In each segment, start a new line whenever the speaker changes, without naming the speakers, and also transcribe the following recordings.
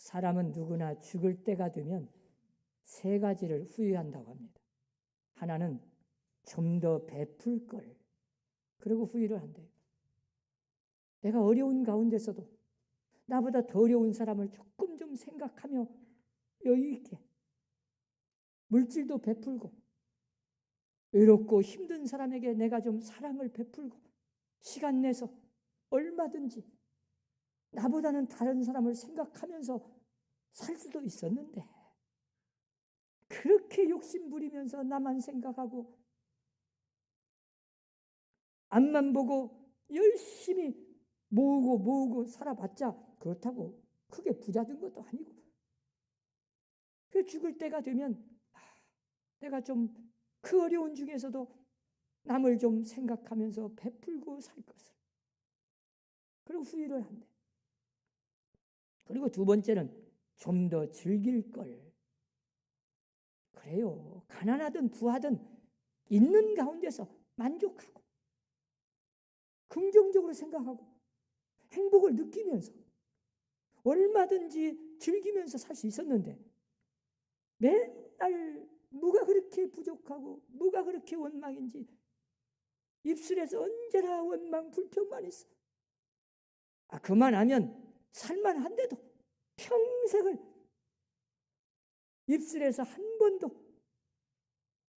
사람은 누구나 죽을 때가 되면 세 가지를 후회한다고 합니다. 하나는 좀 더 베풀 걸. 그리고 후회를 한대요. 내가 어려운 가운데서도 나보다 더 어려운 사람을 조금 좀 생각하며 여유 있게 물질도 베풀고 외롭고 힘든 사람에게 내가 좀 사랑을 베풀고 시간 내서 얼마든지 나보다는 다른 사람을 생각하면서 살 수도 있었는데 그렇게 욕심 부리면서 나만 생각하고 앞만 보고 열심히 모으고 살아봤자 그렇다고 크게 부자 된 것도 아니고 그 죽을 때가 되면 내가 좀 그 어려운 중에서도 남을 좀 생각하면서 베풀고 살 것을 그리고 후회를 한대. 그리고 두 번째는 좀 더 즐길 걸. 그래요. 가난하든 부하든 있는 가운데서 만족하고 긍정적으로 생각하고 행복을 느끼면서 얼마든지 즐기면서 살 수 있었는데 맨날 뭐가 그렇게 부족하고 뭐가 그렇게 원망인지 입술에서 언제나 원망 불평만 있어. 그만하면 살만한데도 평생을 입술에서 한 번도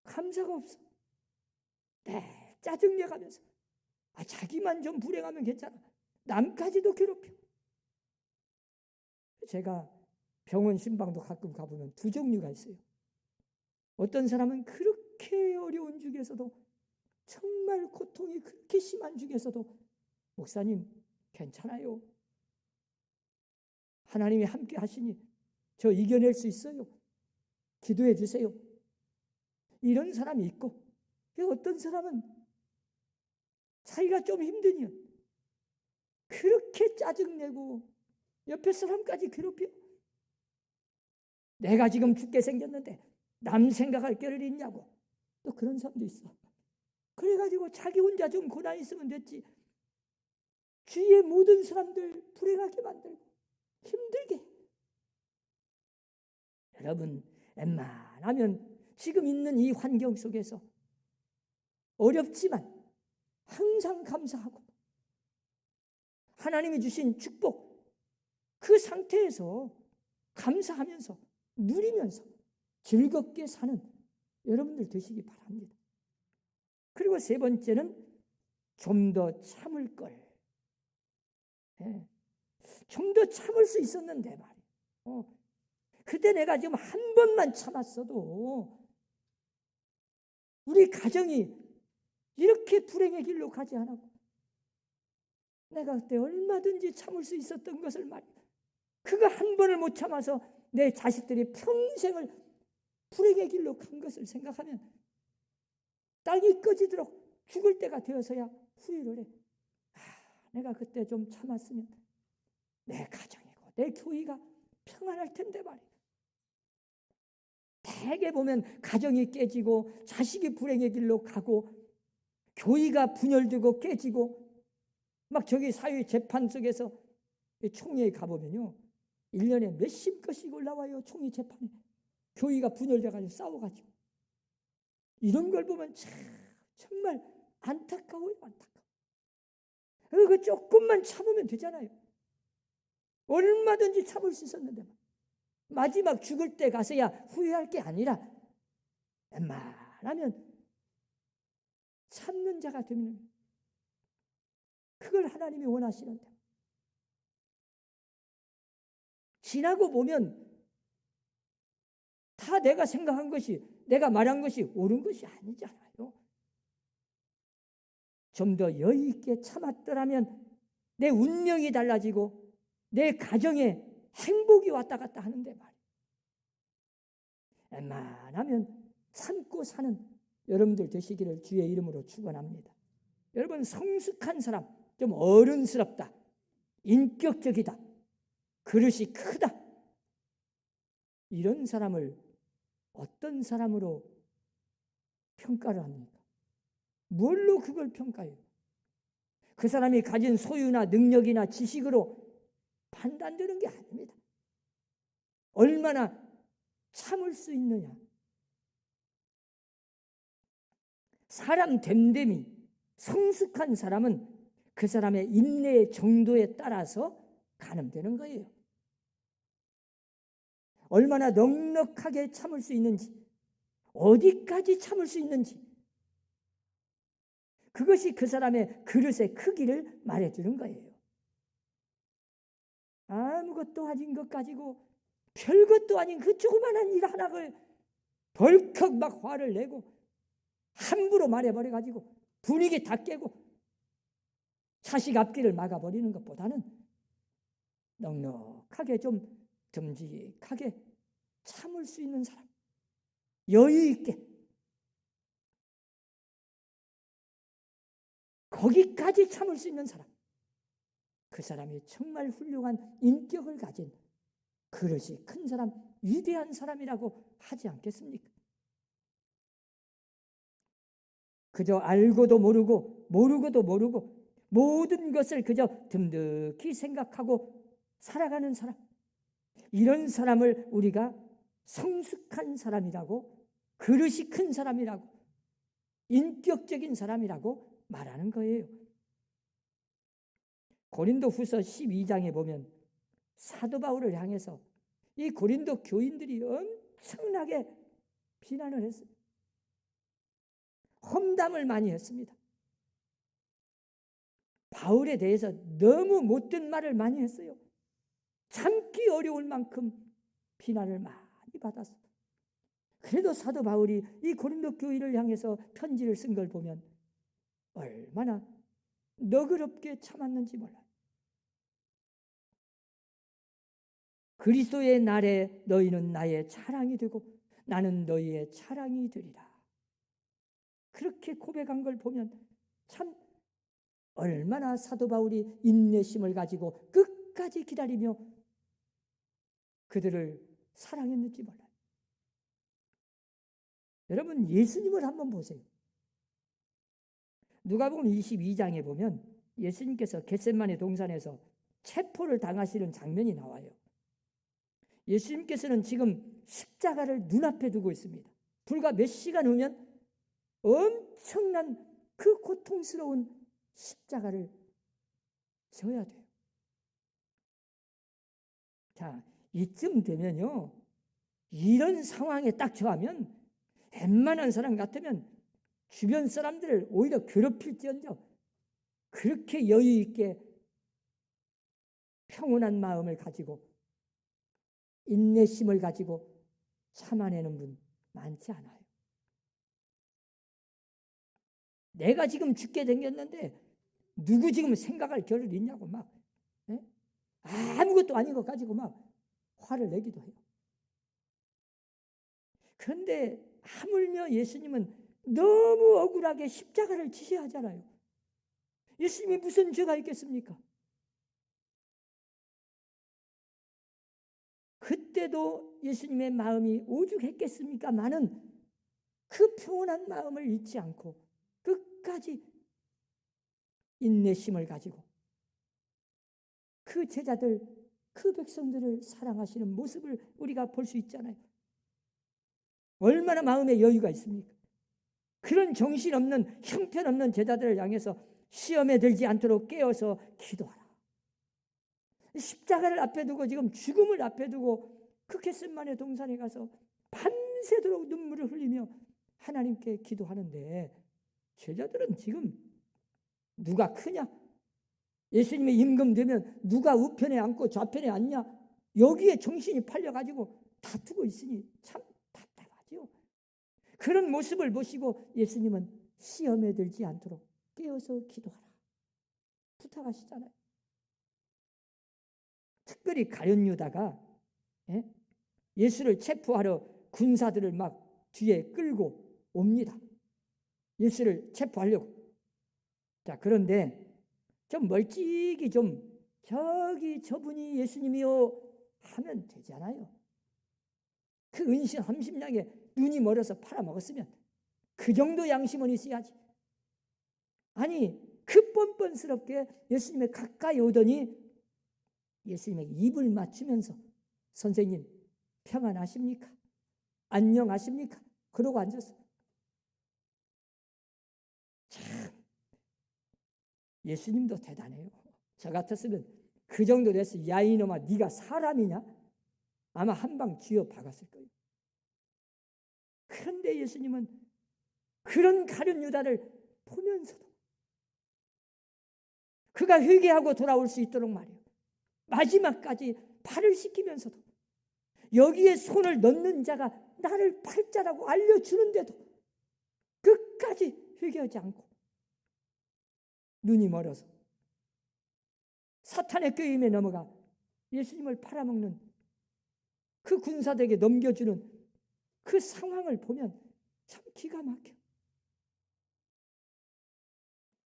감사가 없어. 짜증내가면서 자기만 좀 불행하면 괜찮아. 남까지도 괴롭혀. 제가 병원 신방도 가끔 가보면 두 종류가 있어요. 어떤 사람은 그렇게 어려운 중에서도 정말 고통이 그렇게 심한 중에서도 목사님 괜찮아요. 하나님이 함께 하시니 저 이겨낼 수 있어요. 기도해 주세요. 이런 사람이 있고 어떤 사람은 자기가 좀 힘드면 그렇게 짜증내고 옆에 사람까지 괴롭혀. 내가 지금 죽게 생겼는데 남 생각할 겨를 있냐고. 또 그런 사람도 있어. 그래가지고 자기 혼자 좀 고난 있으면 됐지. 주위의 모든 사람들 불행하게 만들고 힘들게. 여러분 웬만하면 지금 있는 이 환경 속에서 어렵지만 항상 감사하고 하나님이 주신 축복 그 상태에서 감사하면서 누리면서 즐겁게 사는 여러분들 되시기 바랍니다. 그리고 세 번째는 좀 더 참을 걸. 좀 더 참을 수 있었는데 말이에요. 그때 내가 지금 한 번만 참았어도 우리 가정이 이렇게 불행의 길로 가지 않았고 내가 그때 얼마든지 참을 수 있었던 것을 말이에요. 그거 한 번을 못 참아서 내 자식들이 평생을 불행의 길로 간 것을 생각하면 땅이 꺼지도록 죽을 때가 되어서야 후회를 해. 내가 그때 좀 참았으면 내 가정이고 내 교회가 평안할 텐데 말이에요. 대개 보면 가정이 깨지고 자식이 불행의 길로 가고 교회가 분열되고 깨지고 막 저기 사회 재판 속에서 총회에 가보면요 1년에 몇십 건씩 올라와요. 총회 재판에 교회가 분열돼가지고 싸워가지고 이런 걸 보면 정말 안타까워요. 그 조금만 참으면 되잖아요. 얼마든지 참을 수 있었는데 마지막 죽을 때 가서야 후회할 게 아니라 웬만하면 참는 자가 되면 그걸 하나님이 원하시는데 지나고 보면 다 내가 생각한 것이 내가 말한 것이 옳은 것이 아니잖아요. 좀 더 여유 있게 참았더라면 내 운명이 달라지고 내 가정에 행복이 왔다 갔다 하는데 말이에요. 웬만하면 참고 사는 여러분들 되시기를 주의 이름으로 축원합니다. 여러분 성숙한 사람, 좀 어른스럽다, 인격적이다, 그릇이 크다 이런 사람을 어떤 사람으로 평가를 합니까? 뭘로 그걸 평가해요? 그 사람이 가진 소유나 능력이나 지식으로 판단되는 게 아닙니다. 얼마나 참을 수 있느냐. 사람 됨됨이 성숙한 사람은 그 사람의 인내의 정도에 따라서 가늠되는 거예요. 얼마나 넉넉하게 참을 수 있는지, 어디까지 참을 수 있는지, 그것이 그 사람의 그릇의 크기를 말해주는 거예요. 아무것도 아닌 것 가지고 별것도 아닌 그 조그만한 일 하나를 벌컥 막 화를 내고 함부로 말해버려가지고 분위기 다 깨고 자식 앞길을 막아버리는 것보다는 넉넉하게 좀 듬직하게 참을 수 있는 사람, 여유 있게 거기까지 참을 수 있는 사람, 그 사람이 정말 훌륭한 인격을 가진 그릇이 큰 사람, 위대한 사람이라고 하지 않겠습니까? 그저 알고도 모르고 모르고도 모르고 모든 것을 그저 듬득히 생각하고 살아가는 사람, 이런 사람을 우리가 성숙한 사람이라고, 그릇이 큰 사람이라고, 인격적인 사람이라고 말하는 거예요. 고린도후서 12장에 보면 사도 바울을 향해서 이 고린도 교인들이 엄청나게 비난을 했어요. 험담을 많이 했습니다. 바울에 대해서 너무 못된 말을 많이 했어요. 참기 어려울 만큼 비난을 많이 받았어요. 그래도 사도 바울이 이 고린도 교인을 향해서 편지를 쓴 걸 보면 얼마나 너그럽게 참았는지 몰라요. 그리스도의 날에 너희는 나의 자랑이 되고 나는 너희의 자랑이 되리라. 그렇게 고백한 걸 보면 참 얼마나 사도 바울이 인내심을 가지고 끝까지 기다리며 그들을 사랑했는지 몰라요. 여러분, 예수님을 한번 보세요. 누가복음 22장에 보면 예수님께서 겟세마네 동산에서 체포를 당하시는 장면이 나와요. 예수님께서는 지금 십자가를 눈앞에 두고 있습니다. 불과 몇 시간 후면 엄청난 그 고통스러운 십자가를 져야 돼요. 자, 이쯤 되면요, 이런 상황에 딱 처하면 웬만한 사람 같으면 주변 사람들을 오히려 괴롭힐지언정 그렇게 여유 있게 평온한 마음을 가지고 인내심을 가지고 참아내는 분 많지 않아요. 내가 지금 죽게 생겼는데 누구 지금 생각할 겨를 있냐고 막 아무것도 아닌 것 가지고 막 화를 내기도 해요. 그런데 하물며 예수님은 너무 억울하게 십자가를 지셔야 하잖아요. 예수님이 무슨 죄가 있겠습니까? 그때도 예수님의 마음이 오죽했겠습니까? 많은 그 평온한 마음을 잃지 않고 끝까지 인내심을 가지고 그 제자들, 그 백성들을 사랑하시는 모습을 우리가 볼 수 있잖아요. 얼마나 마음에 여유가 있습니까? 그런 정신없는 형편없는 제자들을 향해서 시험에 들지 않도록 깨어서 기도하라. 십자가를 앞에 두고 지금 죽음을 앞에 두고 그 겟세마네 동산에 가서 밤새도록 눈물을 흘리며 하나님께 기도하는데 제자들은 지금 누가 크냐? 예수님의 임금되면 누가 우편에 앉고 좌편에 앉냐? 여기에 정신이 팔려가지고 다투고 있으니 참 답답하죠. 그런 모습을 보시고 예수님은 시험에 들지 않도록 깨어서 기도하라 부탁하시잖아요. 특별히 가룟 유다가 예수를 체포하러 군사들을 막 뒤에 끌고 옵니다. 예수를 체포하려고. 자, 그런데 좀 멀찍이 좀 저기 저분이 예수님이요 하면 되잖아요. 그 은신 30냥에 눈이 멀어서 팔아먹었으면 그 정도 양심은 있어야지. 아니, 그 뻔뻔스럽게 예수님에 가까이 오더니 예수님에게 입을 맞추면서 선생님, 평안하십니까? 안녕하십니까? 그러고 앉았어요. 참 예수님도 대단해요. 저 같았으면 그 정도 돼서 야 이놈아 네가 사람이냐? 아마 한 방 쥐어 박았을 거예요. 그런데 예수님은 그런 가룟 유다를 보면서도 그가 회개하고 돌아올 수 있도록 말이에요. 마지막까지 팔을 씻기면서도 여기에 손을 넣는 자가 나를 팔자라고 알려주는데도 끝까지 회개하지 않고 눈이 멀어서 사탄의 꾀임에 넘어가 예수님을 팔아먹는 그 군사들에게 넘겨주는 그 상황을 보면 참 기가 막혀.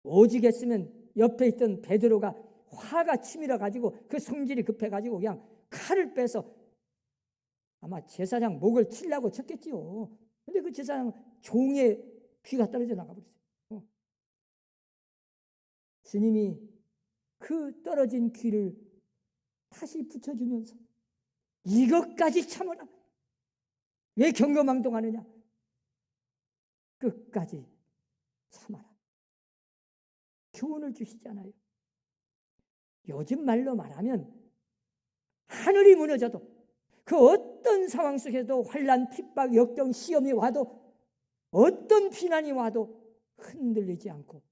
오직 했으면 옆에 있던 베드로가 화가 치밀어 가지고 그 성질이 급해 가지고 그냥 칼을 빼서 아마 제사장 목을 치려고 쳤겠지요. 근데 그 제사장 종의 귀가 떨어져 나가버렸어요. 주님이 그 떨어진 귀를 다시 붙여주면서 이것까지 참아라. 왜 경거망동하느냐? 끝까지 참아라. 교훈을 주시잖아요. 요즘 말로 말하면 하늘이 무너져도 그 어떤 상황 속에도 환난, 핍박, 역경, 시험이 와도 어떤 비난이 와도 흔들리지 않고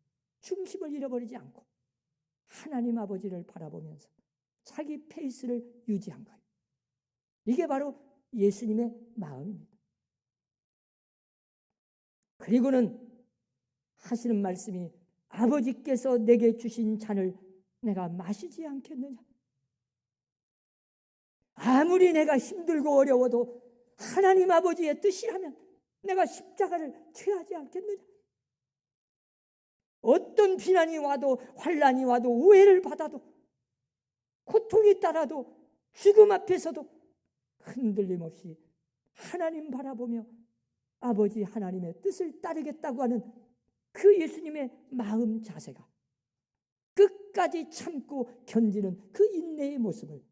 중심을 잃어버리지 않고 하나님 아버지를 바라보면서 자기 페이스를 유지한 거예요. 이게 바로 예수님의 마음입니다. 그리고는 하시는 말씀이 아버지께서 내게 주신 잔을 내가 마시지 않겠느냐? 아무리 내가 힘들고 어려워도 하나님 아버지의 뜻이라면 내가 십자가를 취하지 않겠느냐? 어떤 비난이 와도 환난이 와도 오해를 받아도 고통이 따라도 죽음 앞에서도 흔들림 없이 하나님 바라보며 아버지 하나님의 뜻을 따르겠다고 하는 그 예수님의 마음 자세가 끝까지 참고 견디는 그 인내의 모습을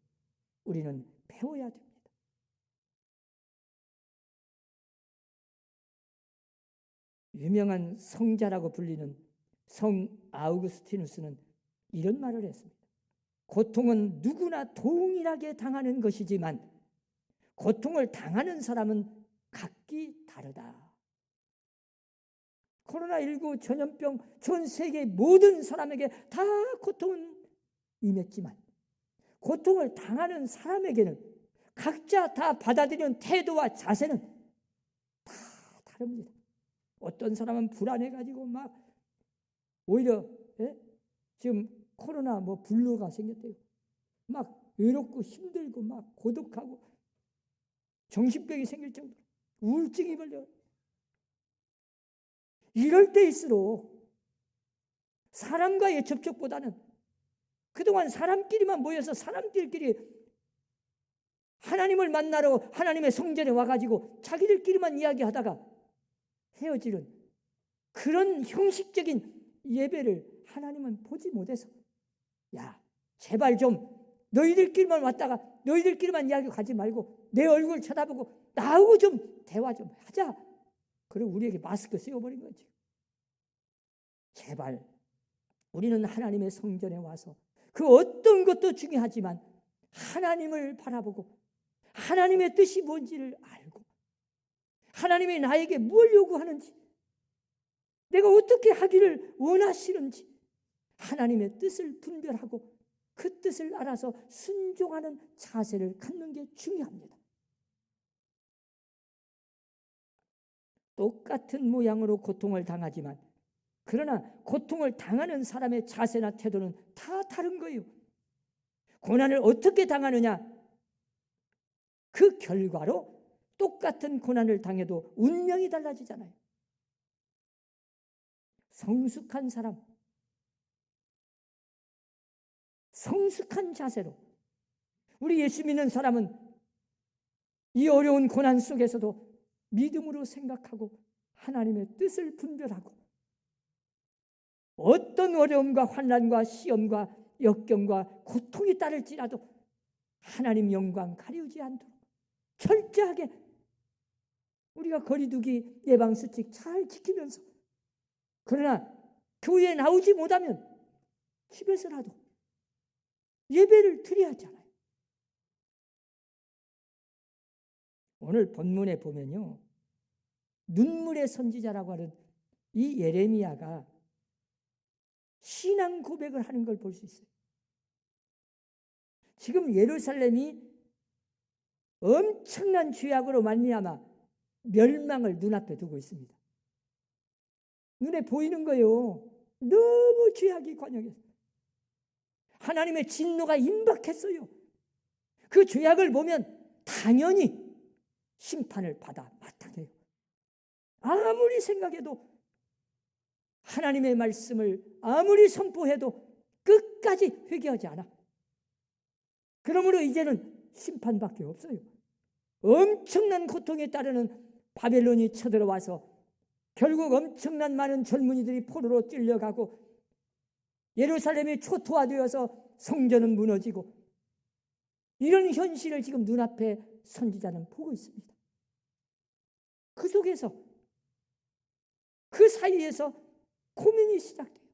우리는 배워야 됩니다. 유명한 성자라고 불리는 성 아우구스티누스는 이런 말을 했습니다. 고통은 누구나 동일하게 당하는 것이지만 고통을 당하는 사람은 각기 다르다. 코로나19 전염병 전 세계 모든 사람에게 다 고통은 임했지만 고통을 당하는 사람에게는 각자 다 받아들이는 태도와 자세는 다 다릅니다. 어떤 사람은 불안해가지고 막 오히려 지금 코로나 블루가 생겼대요. 막 외롭고 힘들고 막 고독하고 정신병이 생길 정도로 우울증이 걸려요. 이럴 때일수록 사람과의 접촉보다는 그동안 사람끼리만 모여서 사람들끼리 하나님을 만나러 하나님의 성전에 와가지고 자기들끼리만 이야기하다가 헤어지는 그런 형식적인 예배를 하나님은 보지 못해서 야 제발 좀 너희들끼리만 왔다가 너희들끼리만 이야기하지 말고 내 얼굴 쳐다보고 나하고 좀 대화 좀 하자. 그리고 우리에게 마스크 씌워버린 거지. 제발 우리는 하나님의 성전에 와서 그 어떤 것도 중요하지만 하나님을 바라보고 하나님의 뜻이 뭔지를 알고 하나님이 나에게 뭘 요구하는지 내가 어떻게 하기를 원하시는지 하나님의 뜻을 분별하고 그 뜻을 알아서 순종하는 자세를 갖는 게 중요합니다. 똑같은 모양으로 고통을 당하지만 그러나 고통을 당하는 사람의 자세나 태도는 다 다른 거예요. 고난을 어떻게 당하느냐? 그 결과로 똑같은 고난을 당해도 운명이 달라지잖아요. 성숙한 사람, 성숙한 자세로 우리 예수 믿는 사람은 이 어려운 고난 속에서도 믿음으로 생각하고 하나님의 뜻을 분별하고 어떤 어려움과 환난과 시험과 역경과 고통이 따를지라도 하나님 영광 가리우지 않도록 철저하게 우리가 거리두기 예방수칙 잘 지키면서, 그러나 교회에 나오지 못하면 집에서라도 예배를 드려야 하잖아요. 오늘 본문에 보면요, 눈물의 선지자라고 하는 이 예레미야가 신앙 고백을 하는 걸 볼 수 있어요. 지금 예루살렘이 엄청난 죄악으로 말미암아 멸망을 눈앞에 두고 있습니다. 눈에 보이는 거예요. 너무 죄악이 관영해서 하나님의 진노가 임박했어요. 그 죄악을 보면 당연히 심판을 받아 마땅해요. 아무리 생각해도, 하나님의 말씀을 아무리 선포해도 끝까지 회개하지 않아. 그러므로 이제는 심판밖에 없어요. 엄청난 고통에 따르는 바벨론이 쳐들어와서 결국 엄청난 많은 젊은이들이 포로로 찔려가고 예루살렘이 초토화되어서 성전은 무너지고, 이런 현실을 지금 눈앞에 선지자는 보고 있습니다. 그 속에서, 그 사이에서 고민이 시작돼요.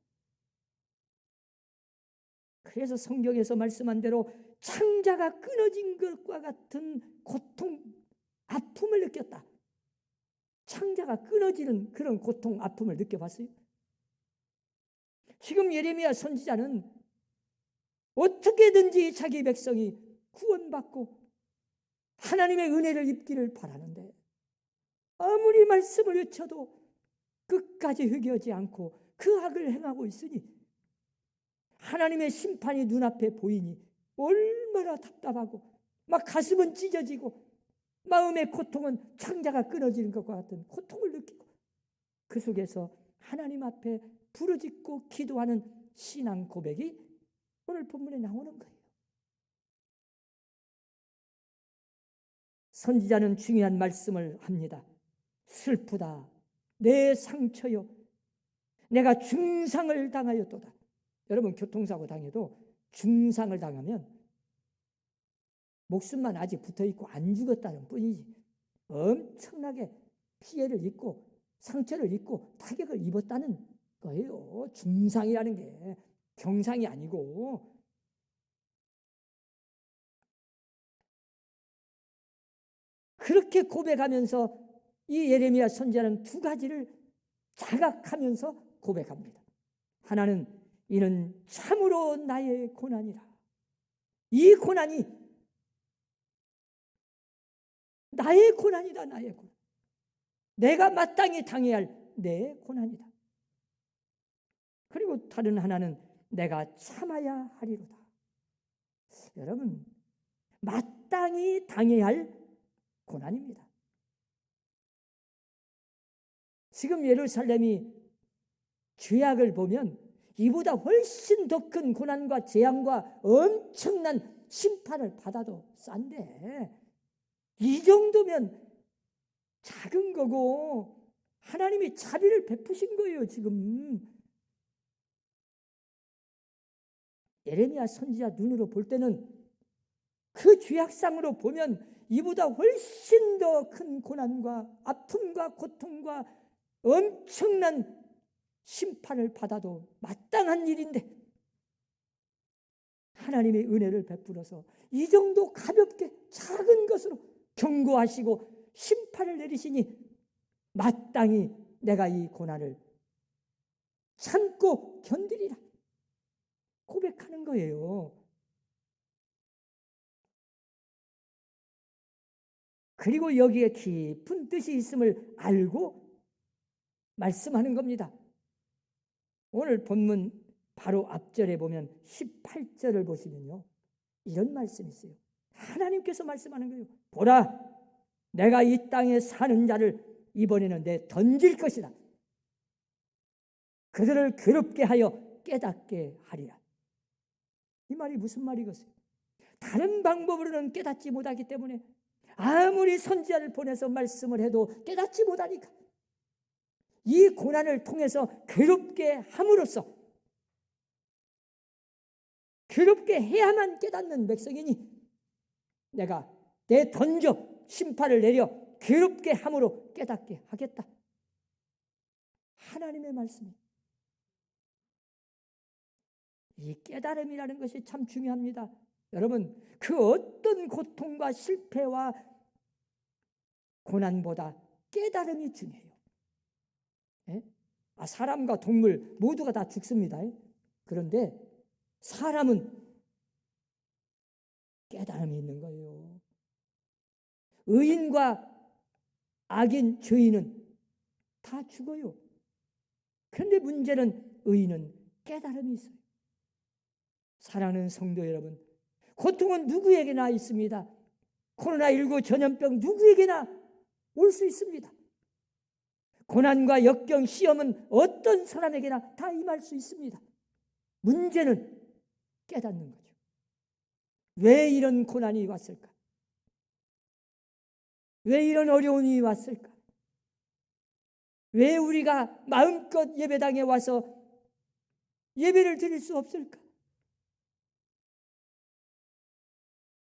그래서 성경에서 말씀한 대로 창자가 끊어진 것과 같은 고통, 아픔을 느꼈다. 창자가 끊어지는 그런 고통, 아픔을 느껴봤어요? 지금 예레미야 선지자는 어떻게든지 자기 백성이 구원받고 하나님의 은혜를 입기를 바라는데, 아무리 말씀을 외쳐도 끝까지 회개하지 않고 그 악을 행하고 있으니 하나님의 심판이 눈앞에 보이니 얼마나 답답하고 막 가슴은 찢어지고 마음의 고통은 창자가 끊어지는 것과 같은 고통을 느끼고, 그 속에서 하나님 앞에 부르짖고 기도하는 신앙 고백이 오늘 본문에 나오는 거예요. 선지자는 중요한 말씀을 합니다. 슬프다, 내 상처요, 내가 중상을 당하였도다. 여러분, 교통사고 당해도 중상을 당하면 목숨만 아직 붙어있고 안 죽었다는 뿐이지 엄청나게 피해를 입고 상처를 입고 타격을 입었다는 거예요. 중상이라는 게 경상이 아니고. 그렇게 고백하면서 이 예레미야 선지자는 두 가지를 자각하면서 고백합니다. 하나는 이는 참으로 나의 고난이라. 이 고난이 나의 고난이다. 나의 고난. 내가 마땅히 당해야 할 내 고난이다. 그리고 다른 하나는 내가 참아야 하리로다. 여러분, 마땅히 당해야 할 고난입니다. 지금 예루살렘이 죄악을 보면 이보다 훨씬 더 큰 고난과 재앙과 엄청난 심판을 받아도 싼데, 이 정도면 작은 거고 하나님이 자비를 베푸신 거예요. 지금 예레미야 선지자 눈으로 볼 때는 그 죄악상으로 보면 이보다 훨씬 더 큰 고난과 아픔과 고통과 엄청난 심판을 받아도 마땅한 일인데, 하나님의 은혜를 베풀어서 이 정도 가볍게 작은 것으로 경고하시고 심판을 내리시니 마땅히 내가 이 고난을 참고 견디리라 고백하는 거예요. 그리고 여기에 깊은 뜻이 있음을 알고 말씀하는 겁니다. 오늘 본문 바로 앞절에 보면 18절을 보시면요, 이런 말씀이 있어요. 하나님께서 말씀하는 거예요. 보라, 내가 이 땅에 사는 자를 이번에는 내 던질 것이다. 그들을 괴롭게 하여 깨닫게 하리라. 이 말이 무슨 말이겠어요? 다른 방법으로는 깨닫지 못하기 때문에, 아무리 선지자를 보내서 말씀을 해도 깨닫지 못하니까 이 고난을 통해서 괴롭게 함으로써, 괴롭게 해야만 깨닫는 백성이니 내가 내 던져 심판을 내려 괴롭게 함으로 깨닫게 하겠다. 하나님의 말씀이. 이 깨달음이라는 것이 참 중요합니다. 여러분, 그 어떤 고통과 실패와 고난보다 깨달음이 중요해요. 예? 사람과 동물 모두가 다 죽습니다. 그런데 사람은 깨달음이 있는 거예요. 의인과 악인, 죄인은 다 죽어요. 그런데 문제는 의인은 깨달음이 있어요. 사랑하는 성도 여러분, 고통은 누구에게나 있습니다. 코로나19 전염병 누구에게나 올 수 있습니다. 고난과 역경, 시험은 어떤 사람에게나 다 임할 수 있습니다. 문제는 깨닫는 거죠. 왜 이런 고난이 왔을까? 왜 이런 어려움이 왔을까? 왜 우리가 마음껏 예배당에 와서 예배를 드릴 수 없을까?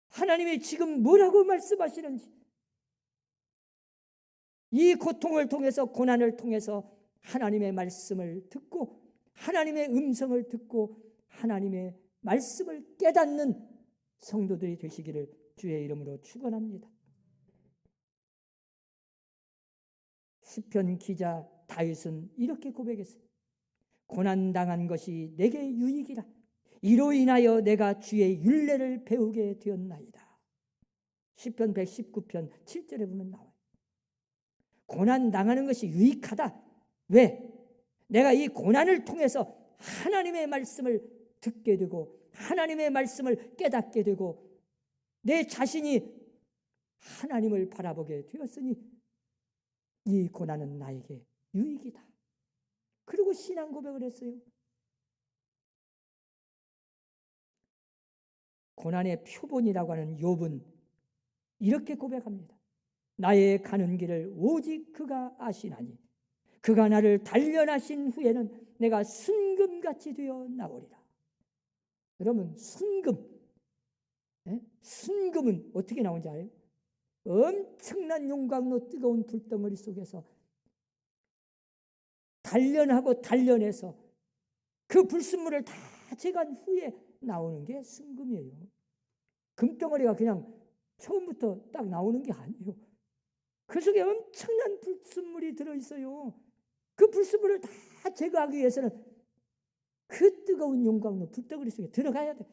하나님이 지금 뭐라고 말씀하시는지, 이 고통을 통해서, 고난을 통해서 하나님의 말씀을 듣고 하나님의 음성을 듣고 하나님의 말씀을 깨닫는 성도들이 되시기를 주의 이름으로 축원합니다. 시편 기자 다윗은 이렇게 고백했어요. 고난당한 것이 내게 유익이라. 이로 인하여 내가 주의 율례를 배우게 되었나이다. 시편 119편 7절에 보면 나와요. 고난당하는 것이 유익하다. 왜? 내가 이 고난을 통해서 하나님의 말씀을 듣게 되고 하나님의 말씀을 깨닫게 되고 내 자신이 하나님을 바라보게 되었으니 이 고난은 나에게 유익이다. 그리고 신앙 고백을 했어요. 고난의 표본이라고 하는 욥은 이렇게 고백합니다. 나의 가는 길을 오직 그가 아시나니 그가 나를 단련하신 후에는 내가 순금같이 되어 나오리라. 여러분, 순금, 순금은 어떻게 나오는지 알아요? 엄청난 용광로 뜨거운 불덩어리 속에서 단련하고 단련해서 그 불순물을 다 제거한 후에 나오는 게 순금이에요. 금덩어리가 그냥 처음부터 딱 나오는 게 아니에요. 그 속에 엄청난 불순물이 들어있어요. 그 불순물을 다 제거하기 위해서는 그 뜨거운 용광로 불덩어리 속에 들어가야 돼.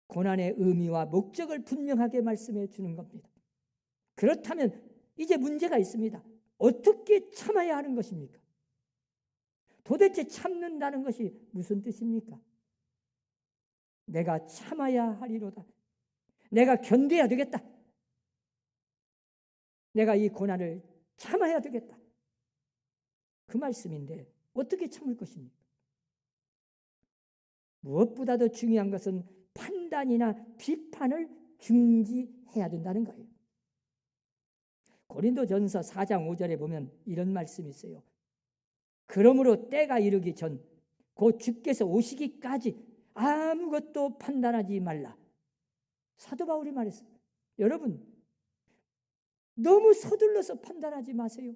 고난의 의미와 목적을 분명하게 말씀해 주는 겁니다. 그렇다면 이제 문제가 있습니다. 어떻게 참아야 하는 것입니까? 도대체 참는다는 것이 무슨 뜻입니까? 내가 참아야 하리로다. 내가 견뎌야 되겠다. 내가 이 고난을 참아야 되겠다. 그 말씀인데 어떻게 참을 것입니까? 무엇보다도 중요한 것은 판단이나 비판을 중지해야 된다는 거예요. 고린도전서 4장 5절에 보면 이런 말씀이 있어요. 그러므로 때가 이르기 전 곧 주께서 오시기까지 아무것도 판단하지 말라. 사도 바울이 말했어요. 여러분, 너무 서둘러서 판단하지 마세요.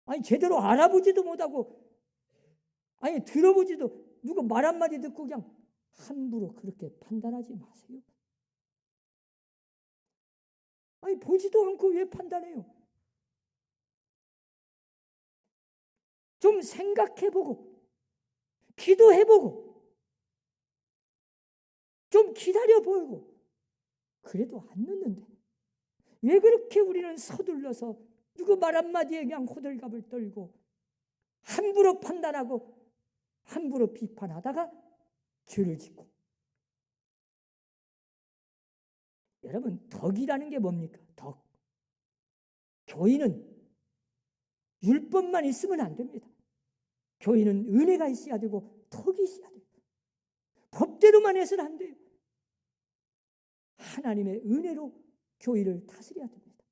아니, 제대로 알아보지도 못하고, 아니, 들어보지도, 누가 말 한마디 듣고 그냥 함부로 그렇게 판단하지 마세요. 아니, 보지도 않고 왜 판단해요? 좀 생각해보고, 기도해보고, 좀 기다려보고, 그래도 안 늦는데 왜 그렇게 우리는 서둘러서 누구 말 한마디에 그냥 호들갑을 떨고 함부로 판단하고 함부로 비판하다가 죄를 짓고. 여러분, 덕이라는 게 뭡니까? 덕. 교인은 율법만 있으면 안 됩니다. 교인은 은혜가 있어야 되고 덕이 있어야 돼요. 법대로만 해서는 안 돼요. 하나님의 은혜로 교회를 다스려야 됩니다.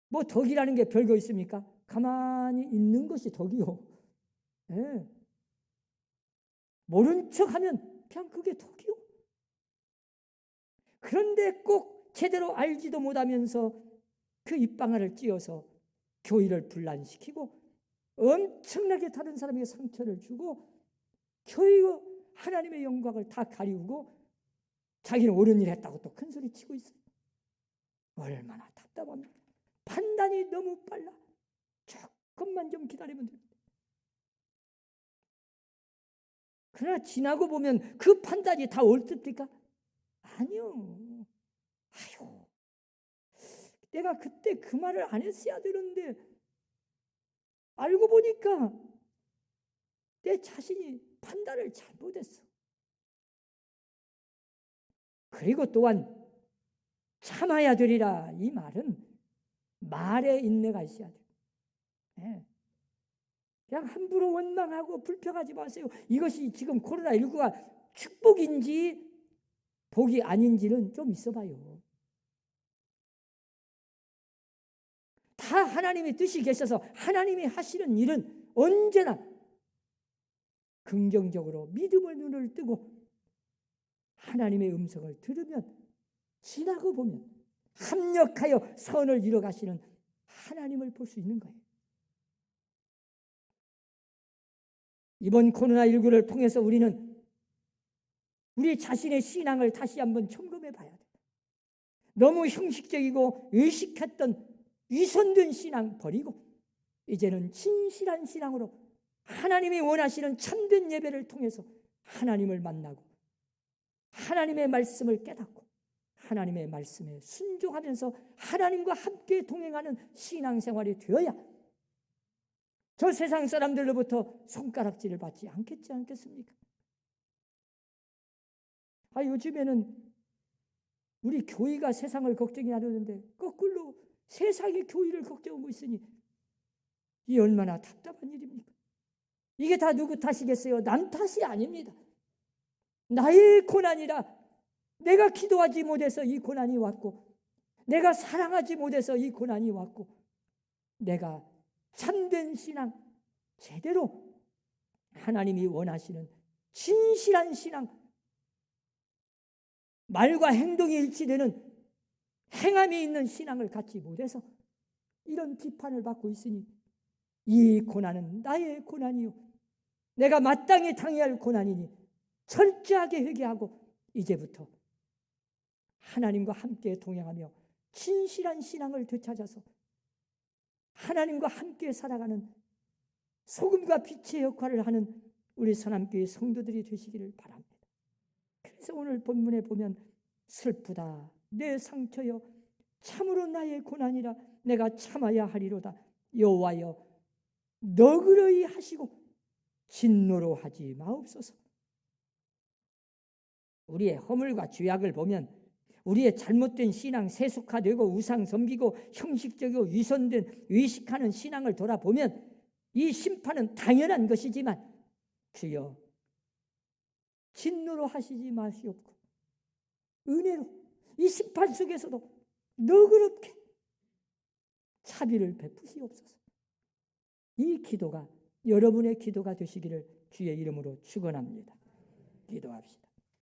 뭐 덕이라는 게 별거 있습니까? 가만히 있는 것이 덕이요. 네. 모른 척하면 그냥 그게 독이요. 그런데 꼭 제대로 알지도 못하면서 그 입방아를 찧어서 교회를 분란시키고 엄청나게 다른 사람에게 상처를 주고 교회의 하나님의 영광을 다 가리우고 자기는 옳은 일 했다고 또 큰소리 치고 있어요. 얼마나 답답합니까? 판단이 너무 빨라. 조금만 좀 기다리면 됩니다. 그러나 지나고 보면 그 판단이 다 옳습니까? 아니요. 아유, 내가 그때 그 말을 안 했어야 되는데 알고 보니까 내 자신이 판단을 잘못했어. 그리고 또한 참아야 되리라. 이 말은 말에 인내가 있어야 돼요. 네. 그냥 함부로 원망하고 불평하지 마세요. 이것이 지금 코로나19가 축복인지 복이 아닌지는 좀 있어봐요. 다 하나님의 뜻이 계셔서 하나님이 하시는 일은 언제나 긍정적으로 믿음의 눈을 뜨고 하나님의 음성을 들으면 지나고 보면 합력하여 선을 이뤄가시는 하나님을 볼 수 있는 거예요. 이번 코로나19를 통해서 우리는 우리 자신의 신앙을 다시 한번 점검해 봐야 돼요. 너무 형식적이고 의식했던 위선된 신앙 버리고 이제는 진실한 신앙으로 하나님이 원하시는 참된 예배를 통해서 하나님을 만나고 하나님의 말씀을 깨닫고 하나님의 말씀에 순종하면서 하나님과 함께 동행하는 신앙생활이 되어야 저 세상 사람들로부터 손가락질을 받지 않겠습니까? 요즘에는 우리 교회가 세상을 걱정이 하려는데 거꾸로 세상이 교회를 걱정하고 있으니 이 얼마나 답답한 일입니까? 이게 다 누구 탓이겠어요? 남 탓이 아닙니다. 나의 고난이라. 내가 기도하지 못해서 이 고난이 왔고 내가 사랑하지 못해서 이 고난이 왔고 내가 참된 신앙 제대로 하나님이 원하시는 진실한 신앙 말과 행동이 일치되는 행함이 있는 신앙을 갖지 못해서 이런 비판을 받고 있으니 이 고난은 나의 고난이요 내가 마땅히 당해야 할 고난이니 철저하게 회개하고 이제부터 하나님과 함께 동행하며 진실한 신앙을 되찾아서 하나님과 함께 살아가는 소금과 빛의 역할을 하는 우리 선함교회 성도들이 되시기를 바랍니다. 그래서 오늘 본문에 보면 슬프다 내 상처여 참으로 나의 고난이라 내가 참아야 하리로다. 여호와여 너그러이 하시고 진노로 하지 마옵소서. 우리의 허물과 죄악을 보면 우리의 잘못된 신앙, 세속화되고 우상 섬기고 형식적이고 위선된 의식하는 신앙을 돌아보면 이 심판은 당연한 것이지만 주여 진노로 하시지 마시옵고 은혜로 이 심판 속에서도 너그럽게 자비를 베푸시옵소서. 이 기도가 여러분의 기도가 되시기를 주의 이름으로 축원합니다. 기도합시다.